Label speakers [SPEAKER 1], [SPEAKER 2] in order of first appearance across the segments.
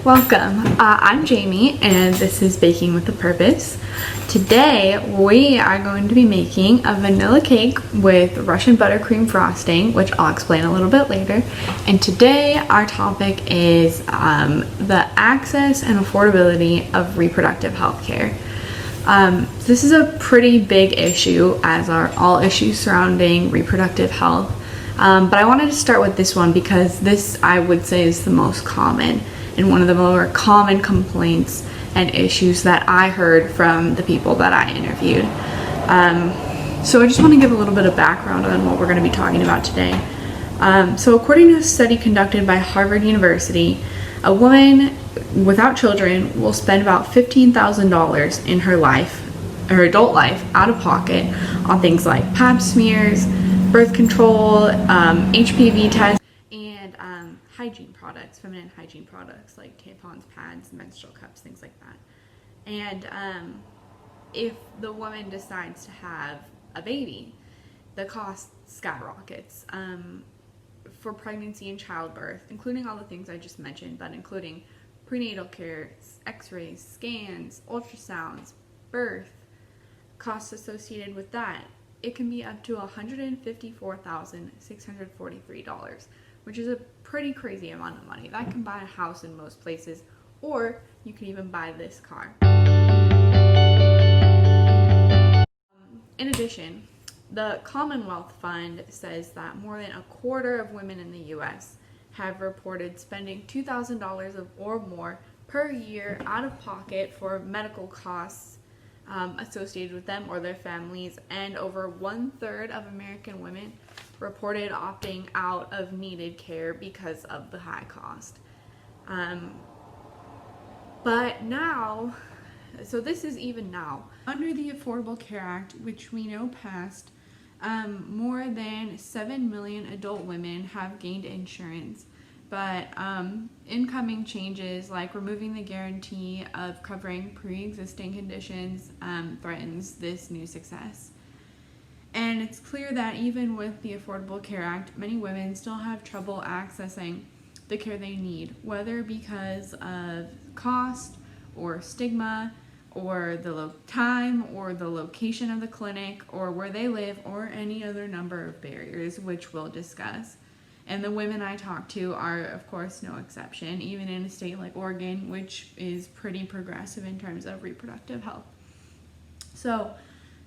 [SPEAKER 1] Welcome. I'm Jamie and this is Baking with a Purpose. Today we are going to be making a vanilla cake with Russian buttercream frosting, which I'll explain a little bit later. And today our topic is the access and affordability of reproductive health care. This is a pretty big issue, as are all issues surrounding reproductive health. But I wanted to start with this one because this, I would say, is the most common and one of the more common complaints and issues that I heard from the people that I interviewed. So I just want to give a little bit of background on what we're going to be talking about today. So according to a study conducted by Harvard University, a woman without children will spend about $15,000 in her adult life, out of pocket on things like pap smears, birth control, HPV tests, and hygiene products, feminine hygiene products like tampons, pads, menstrual cups, things like that. And if the woman decides to have a baby, the cost skyrockets for pregnancy and childbirth, including all the things I just mentioned, but including prenatal care, x-rays, scans, ultrasounds, birth, costs associated with that. It can be up to $154,643, which is a pretty crazy amount of money. That can buy a house in most places, or you can even buy this car. In addition, the Commonwealth Fund says that more than a quarter of women in the U.S. have reported spending $2,000 or more per year out of pocket for medical costs associated with them or their families, and over 1/3 of American women reported opting out of needed care because of the high cost. But now, so this is even now, under the Affordable Care Act, which we know passed, more than 7 million adult women have gained insurance. But incoming changes like removing the guarantee of covering pre-existing conditions threatens this new success. And it's clear that even with the Affordable Care Act, many women still have trouble accessing the care they need, whether because of cost or stigma or the time or the location of the clinic or where they live or any other number of barriers, which we'll discuss. And the women I talk to are, of course, no exception, even in a state like Oregon, which is pretty progressive in terms of reproductive health. So,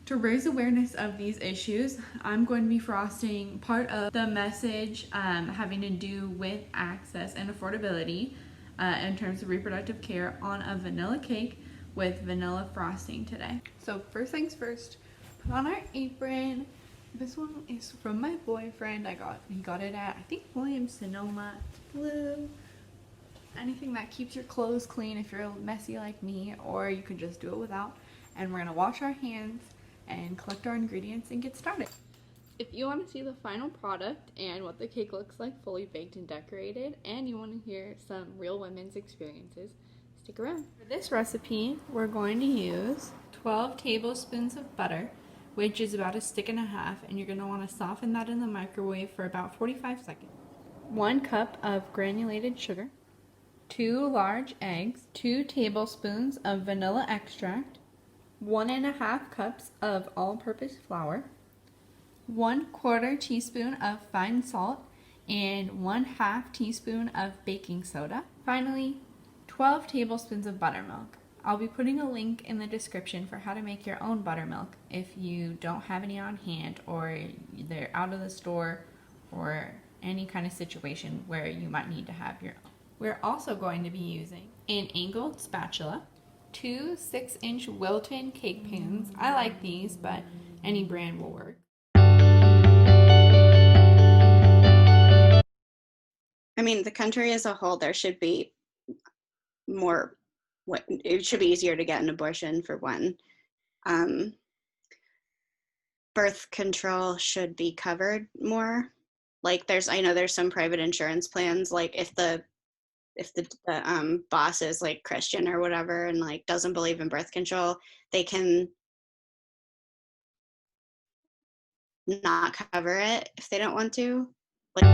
[SPEAKER 1] to raise awareness of these issues, I'm going to be frosting part of the message having to do with access and affordability in terms of reproductive care on a vanilla cake with vanilla frosting today. So first things first, put on our apron. This one is from my boyfriend. He got it at, I think, Williams-Sonoma. Blue. Anything that keeps your clothes clean if you're messy like me, or you could just do it without. And we're gonna wash our hands and collect our ingredients and get started. If you want to see the final product and what the cake looks like fully baked and decorated, and you want to hear some real women's experiences, stick around. For this recipe, we're going to use 12 tablespoons of butter, which is about 1.5 sticks, and you're going to want to soften that in the microwave for about 45 seconds. 1 cup of granulated sugar, 2 large eggs, 2 tablespoons of vanilla extract, 1.5 cups of all-purpose flour, 1/4 teaspoon of fine salt, and 1/2 teaspoon of baking soda. Finally, 12 tablespoons of buttermilk. I'll be putting a link in the description for how to make your own buttermilk if you don't have any on hand or they're out of the store or any kind of situation where you might need to have your own. We're also going to be using an angled spatula, 2 6-inch Wilton cake pans. I like these, but any brand will work.
[SPEAKER 2] I mean, the country as a whole, there should be more, it should be easier to get an abortion for one. Birth control should be covered more. Like I know there's some private insurance plans, like if the boss is like Christian or whatever and like doesn't believe in birth control, they can not cover it if they don't want to. Like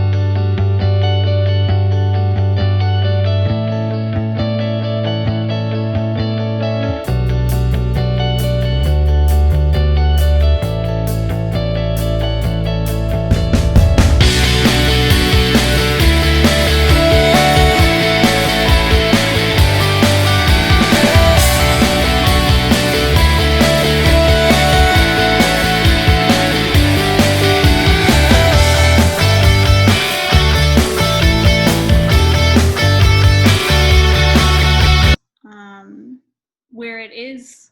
[SPEAKER 3] where it's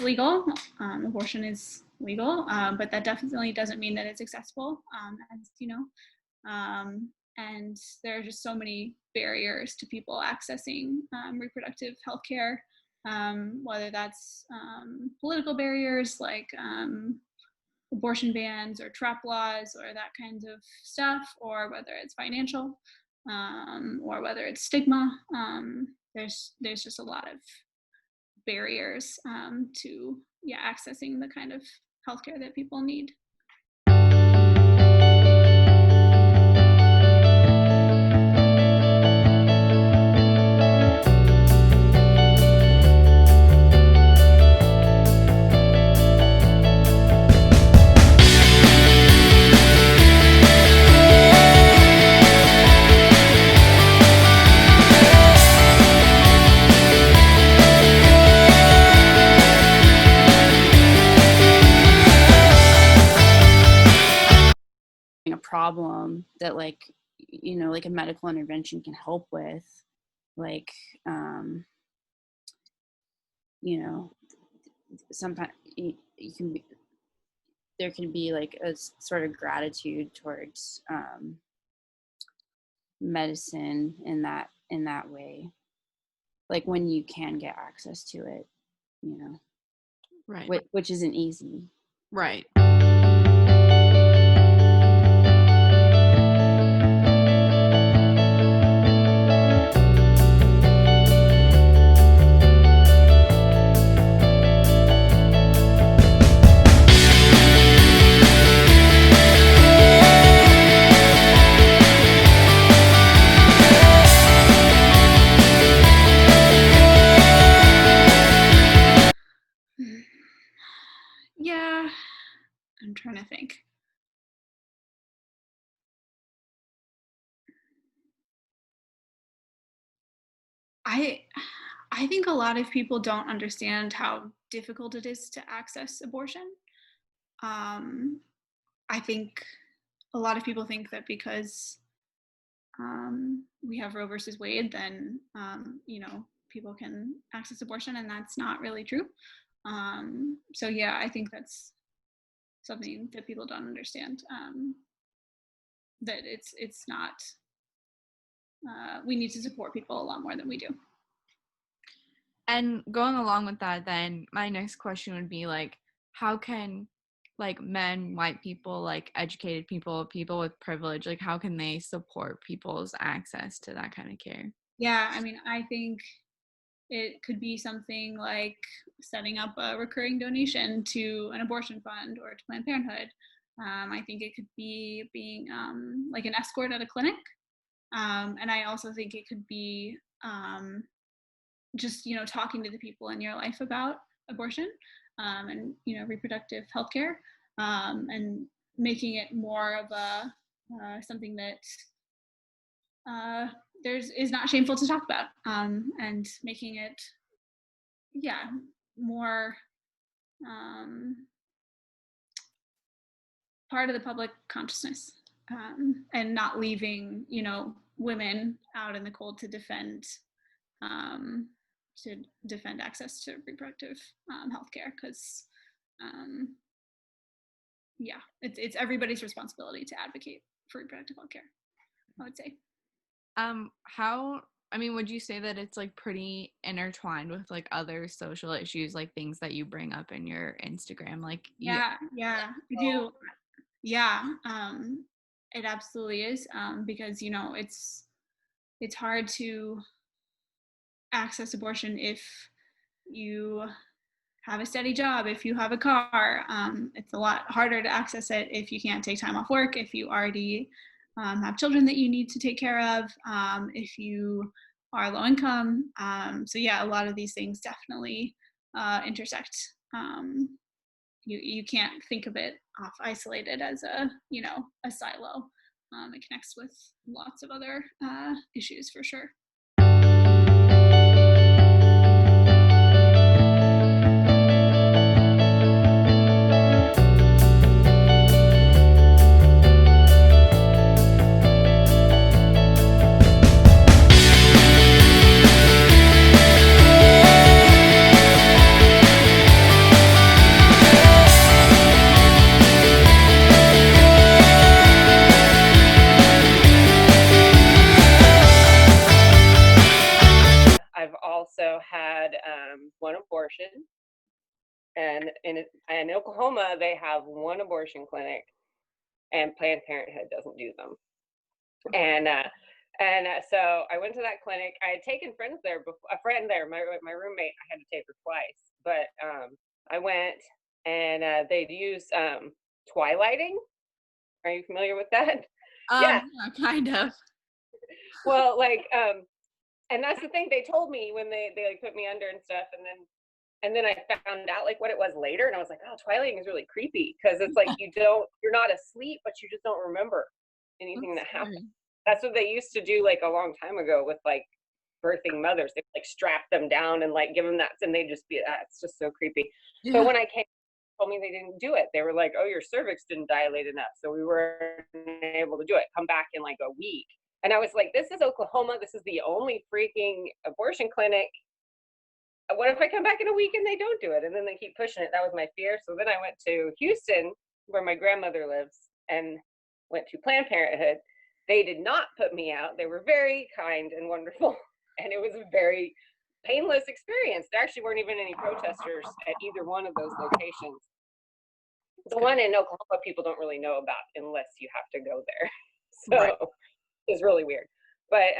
[SPEAKER 3] legal. Abortion is legal, but that definitely doesn't mean that it's accessible, as you know. And there are just so many barriers to people accessing reproductive health care, whether that's political barriers like abortion bans or trap laws or that kind of stuff, or whether it's financial, or whether it's stigma. There's just a lot of barriers to accessing the kind of healthcare that people need.
[SPEAKER 4] A problem that like like a medical intervention can help with, like sometimes you can be, there can be like a sort of gratitude towards medicine in that way, like when you can get access to it,
[SPEAKER 1] Right.
[SPEAKER 4] which isn't easy.
[SPEAKER 1] Right.
[SPEAKER 3] Yeah, I'm trying to think. I think a lot of people don't understand how difficult it is to access abortion. I think a lot of people think that because we have Roe versus Wade, then people can access abortion, and that's not really true. So yeah, I think that's something that people don't understand. That it's not. We need to support people a lot more than we do.
[SPEAKER 1] And going along with that, then my next question would be like, how can like men, white people, like educated people, people with privilege, like how can they support people's access to that kind of care?
[SPEAKER 3] Yeah, I mean, I think it could be something like setting up a recurring donation to an abortion fund or to Planned Parenthood. I think it could be being like an escort at a clinic. And I also think it could be just, talking to the people in your life about abortion and, reproductive health care, and making it more of a something that is not shameful to talk about, and making it, more part of the public consciousness, and not leaving, women out in the cold to defend access to reproductive healthcare, because it's everybody's responsibility to advocate for reproductive healthcare, I would say.
[SPEAKER 1] Would you say that it's like pretty intertwined with like other social issues, like things that you bring up in your Instagram? Like
[SPEAKER 3] I do. Yeah, it absolutely is, because it's hard to access abortion if you have a steady job, if you have a car. It's a lot harder to access it if you can't take time off work, if you already have children that you need to take care of, if you are low income. So yeah, a lot of these things definitely intersect. You can't think of it off isolated as a silo. It connects with lots of other issues for sure.
[SPEAKER 5] also had one abortion. And in Oklahoma, they have one abortion clinic, and Planned Parenthood doesn't do them. And so I went to that clinic. I had taken friends there before, a friend there, my roommate. I had to take her twice, but I went, and they'd use twilighting. Are you familiar with that? Yeah.
[SPEAKER 1] Yeah, kind of.
[SPEAKER 5] Well, like, and that's the thing they told me when they like put me under and stuff, and then I found out like what it was later, and I was like, oh, twilighting is really creepy because it's like you're not asleep, but you just don't remember anything that happened. That's what they used to do like a long time ago with like birthing mothers. They like strap them down and like give them that, and they'd just be it's just so creepy. Yeah. So when I came, they told me they didn't do it. They were like, oh, your cervix didn't dilate enough, so we weren't able to do it. Come back in like a week. And I was like, this is Oklahoma. This is the only freaking abortion clinic. What if I come back in a week and they don't do it? And then they keep pushing it. That was my fear. So then I went to Houston, where my grandmother lives, and went to Planned Parenthood. They did not put me out. They were very kind and wonderful. And it was a very painless experience. There actually weren't even any protesters at either one of those locations. The one in Oklahoma, people don't really know about unless you have to go there. So right. It's really weird. But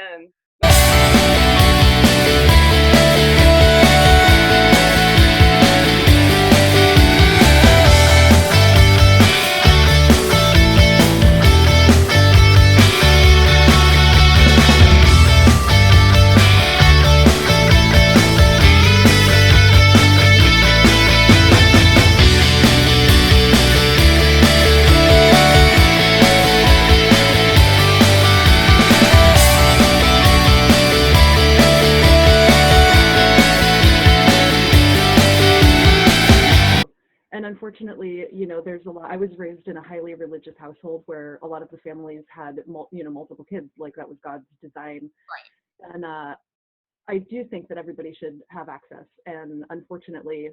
[SPEAKER 6] And unfortunately, there's a lot. I was raised in a highly religious household where a lot of the families had, multiple kids. Like that was God's design. Right. And I do think that everybody should have access. And unfortunately,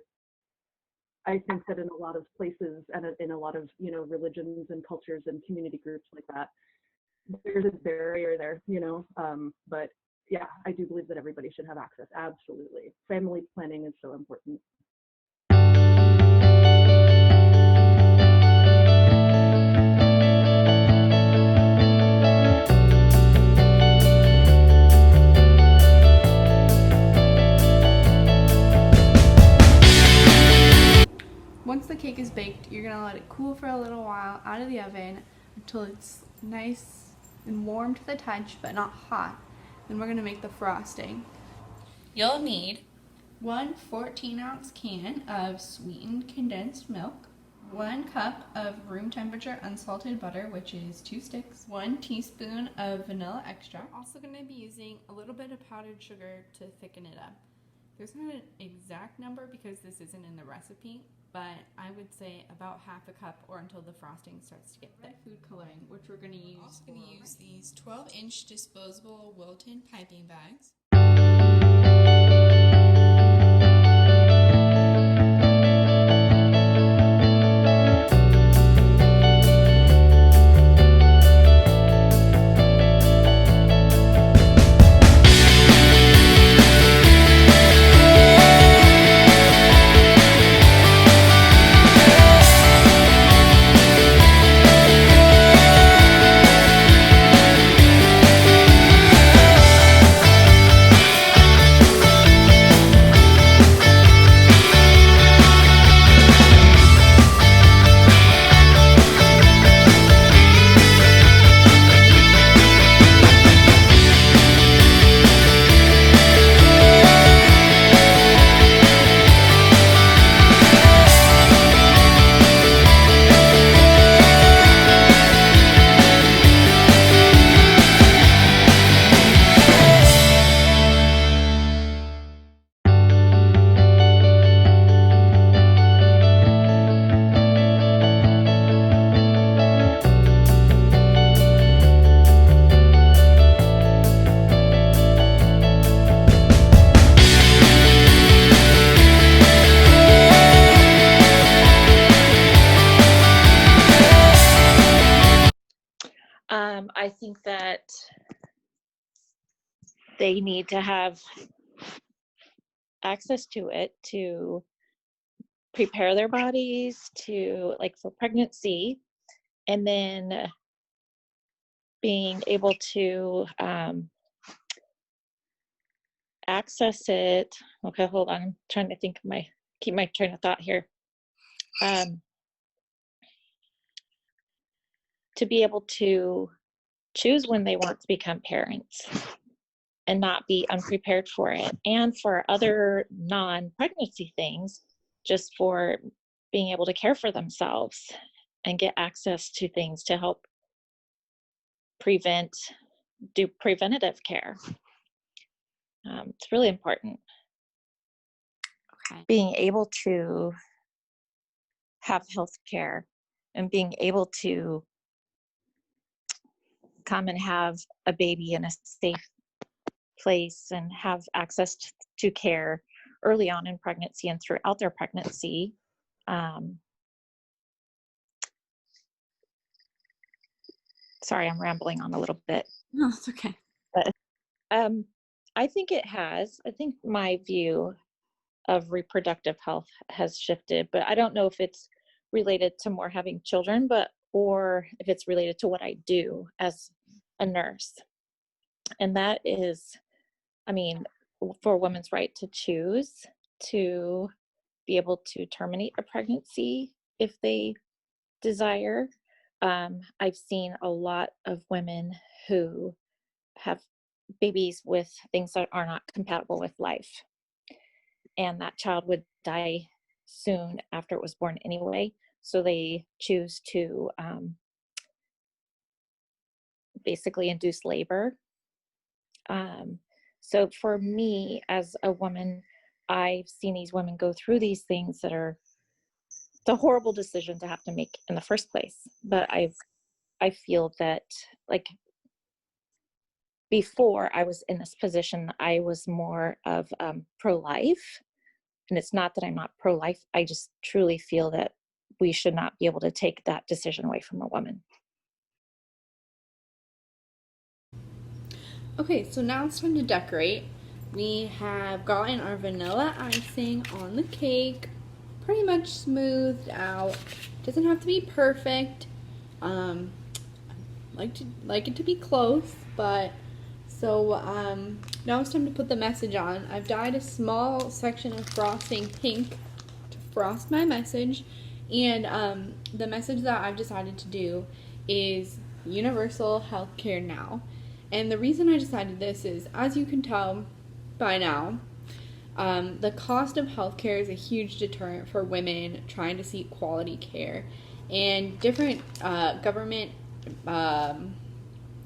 [SPEAKER 6] I think that in a lot of places and in a lot of, religions and cultures and community groups like that, there's a barrier there, but yeah, I do believe that everybody should have access. Absolutely. Family planning is so important.
[SPEAKER 1] Once the cake is baked, you're gonna let it cool for a little while out of the oven until it's nice and warm to the touch, but not hot. Then we're gonna make the frosting. You'll need one 14-ounce can of sweetened condensed milk, 1 cup of room temperature unsalted butter, which is 2 sticks, 1 teaspoon of vanilla extract. Also gonna be using a little bit of powdered sugar to thicken it up. There's not an exact number because this isn't in the recipe, but I would say about half a cup or until the frosting starts to get thick. Food coloring, which we're going to use. We're also going to use these 12-inch disposable Wilton piping bags.
[SPEAKER 7] I think that they need to have access to it to prepare their bodies to like for pregnancy, and then being able to access it. Okay, hold on. I'm trying to think of keep my train of thought here. To be able to choose when they want to become parents and not be unprepared for it. And for other non-pregnancy things, just for being able to care for themselves and get access to things to help do preventative care. It's really important.
[SPEAKER 4] Okay.
[SPEAKER 7] Being able to have health care and being able to come and have a baby in a safe place and have access to care early on in pregnancy and throughout their pregnancy. Sorry, I'm rambling on a little bit.
[SPEAKER 4] No, it's okay.
[SPEAKER 7] But I think my view of reproductive health has shifted, but I don't know if it's related to more having children, or if it's related to what I do as a nurse. And that is, I mean, for a woman's right to choose to be able to terminate a pregnancy if they desire. I've seen a lot of women who have babies with things that are not compatible with life, and that child would die soon after it was born anyway, so they choose to basically induce labor. So for me as a woman, I've seen these women go through these things that are the horrible decision to have to make in the first place. But I feel that, like, before I was in this position, I was more of pro-life. And it's not that I'm not pro-life. I just truly feel that we should not be able to take that decision away from a woman.
[SPEAKER 1] Okay, so now it's time to decorate. We have gotten our vanilla icing on the cake, pretty much smoothed out. Doesn't have to be perfect. Like it to be close, but so now it's time to put the message on. I've dyed a small section of frosting pink to frost my message, and the message that I've decided to do is universal healthcare now. And the reason I decided this is, as you can tell by now, the cost of healthcare is a huge deterrent for women trying to seek quality care. And different government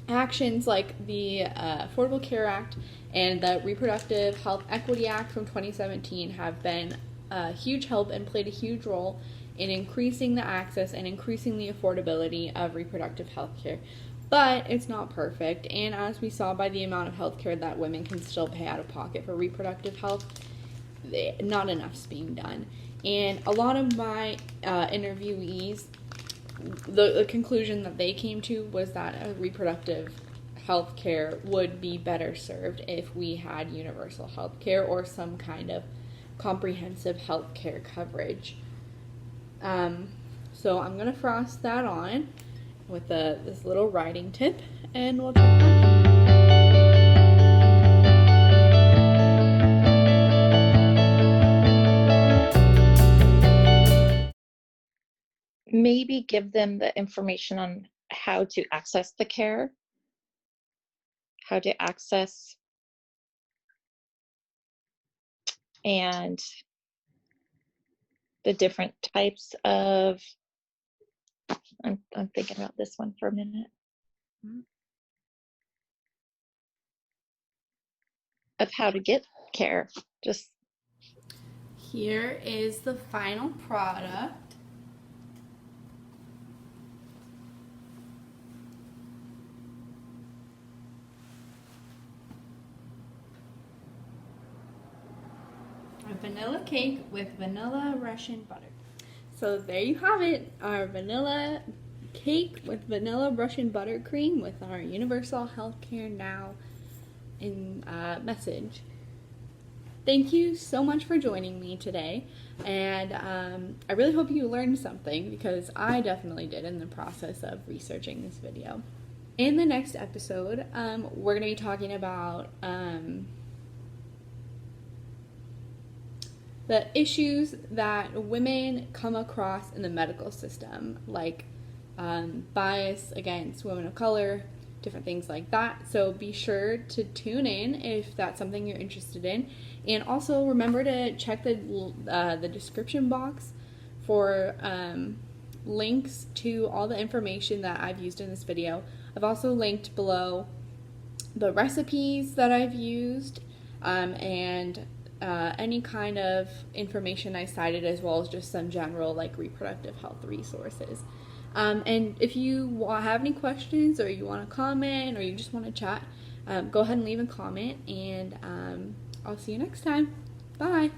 [SPEAKER 1] actions like the Affordable Care Act and the Reproductive Health Equity Act from 2017 have been a huge help and played a huge role in increasing the access and increasing the affordability of reproductive health care. But it's not perfect, and as we saw by the amount of health care that women can still pay out of pocket for reproductive health, not enough's being done. And a lot of my interviewees, the conclusion that they came to was that reproductive health care would be better served if we had universal health care or some kind of comprehensive health care coverage. So I'm going to frost that on with this little writing tip, and we'll talk about it.
[SPEAKER 7] Maybe give them the information on how to access the care, how to access and the different types of, I'm thinking about this one for a minute. Of how to get care. Just
[SPEAKER 1] here is the final product. A vanilla cake with vanilla Russian butter. So there you have it, our vanilla cake with vanilla Russian buttercream with our universal healthcare now in message. thank you so much for joining me today. And I really hope you learned something, because I definitely did in the process of researching this video. In the next episode, we're going to be talking about the issues that women come across in the medical system, like bias against women of color, different things like that. So be sure to tune in if that's something you're interested in. And also remember to check the description box for links to all the information that I've used in this video. I've also linked below the recipes that I've used, and any kind of information I cited, as well as just some general like reproductive health resources. And if you have any questions, or you want to comment, or you just want to chat, go ahead and leave a comment, and I'll see you next time. Bye.